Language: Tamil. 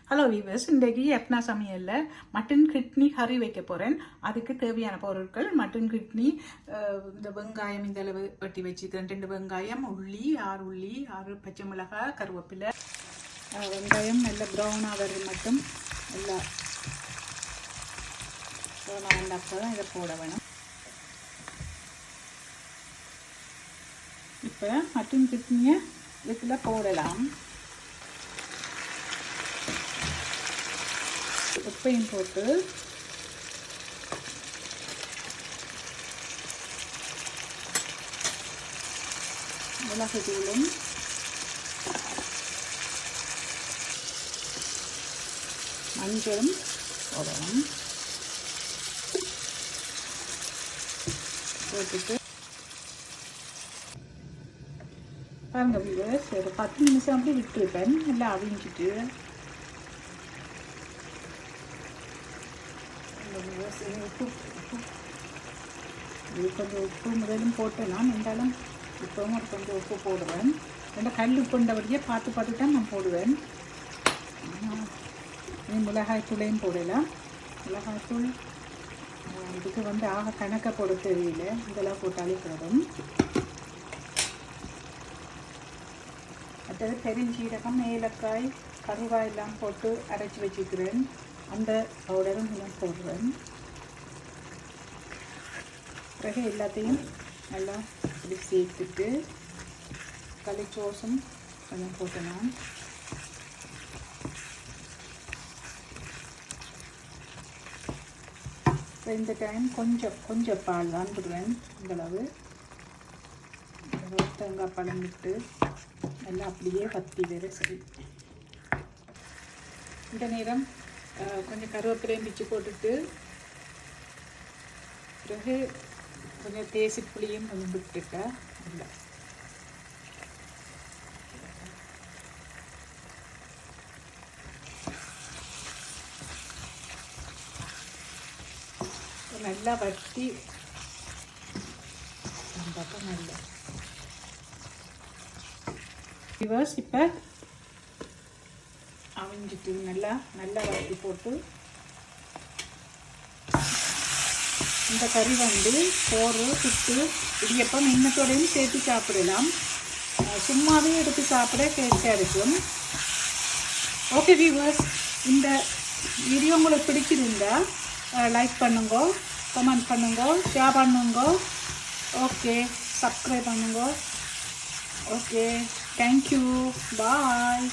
ஹலோ வீவர்ஸ், இன்றைக்கு எப்னா சமையலில் மட்டன் கிட்னி கறி வைக்க போகிறேன். அதுக்கு தேவையான பொருட்கள்: மட்டன் கிட்னி, இந்த வெங்காயம் இந்த அளவு வெட்டி வச்சுக்கிறேன், 2 வெங்காயம், உள்ளி 6 உள்ளி, 6 பச்சை மிளகாய், கருவேப்பிலை. வெங்காயம் நல்ல ப்ரௌனாக வர்றது மட்டும் நல்லா ப்ரௌனாக வந்தாக்க தான் இதை போட வேணும். இப்போ மட்டன் கிட்னியை இதுக்குள்ள போடலாம். உப்பையும் போட்டு மிளகு தூளும் மஞ்சளும் போடணும். போட்டுட்டு பாருங்க வியூவர்ஸ், ஒரு 10 நிமிஷம் அப்படி விட்டுருப்பேன். நல்லா அவிஞ்சிட்டு கொஞ்சம் உப்பு முதலும் போட்டேன். நான் இருந்தாலும் இப்பவும் ஒரு கொஞ்சம் உப்பு போடுவேன். ரெண்டு கல் உப்புண்டபடியே பார்த்து தான் நான் போடுவேன். மிளகாய்த்தூளையும் போடலாம். மிளகாய்த்தூள் இதுக்கு ஆக கணக்க போட தெரியல, இதெல்லாம் போட்டாலே போடும். அடுத்தது பெருஞ்சீரகம், ஏலக்காய், கருவாய் எல்லாம் போட்டு அரைச்சி வச்சுக்கிறேன். அந்த பவுடரும் கொஞ்சம் போடுவேன். பிறகு எல்லாத்தையும் நல்லா இப்படி சேர்த்துட்டு களிச்சோசம் கொஞ்சம் போட்டலாம். இந்த டைம் கொஞ்சம் பால் தான் விடுவேன். இந்தளவு தேங்காய் பழம் விட்டு நல்லா அப்படியே வத்தி வேறு. சரி, இந்த நேரம் கொஞ்சம் கருவேப்பிலையும் பிச்சு போட்டுட்டு பிறகு கொஞ்சம் தேசி புளியும் கொஞ்சம் விட்டுட்டா இல்லை நல்லா வட்டி பக்கம் நல்லா விவர்ஸ். இப்போ அவிஞ்சிட்டு நல்லா வட்டி போட்டு இந்த கறி சோறு, புட்டு, இடியப்பம் இன்னத்தோடையும் சேர்த்து சாப்பிடலாம். சும்மாவே எடுத்து சாப்பிட டேஸ்டாக இருக்கும். ஓகே வியூவர்ஸ், இந்த வீடியோ உங்களுக்கு பிடிச்சிருந்தா லைக் பண்ணுங்க, கமெண்ட் பண்ணுங்க, ஷேர் பண்ணுங்க. ஓகே, சப்ஸ்கிரைப் பண்ணுங்க. ஓகே, தேங்க்யூ, பாய்.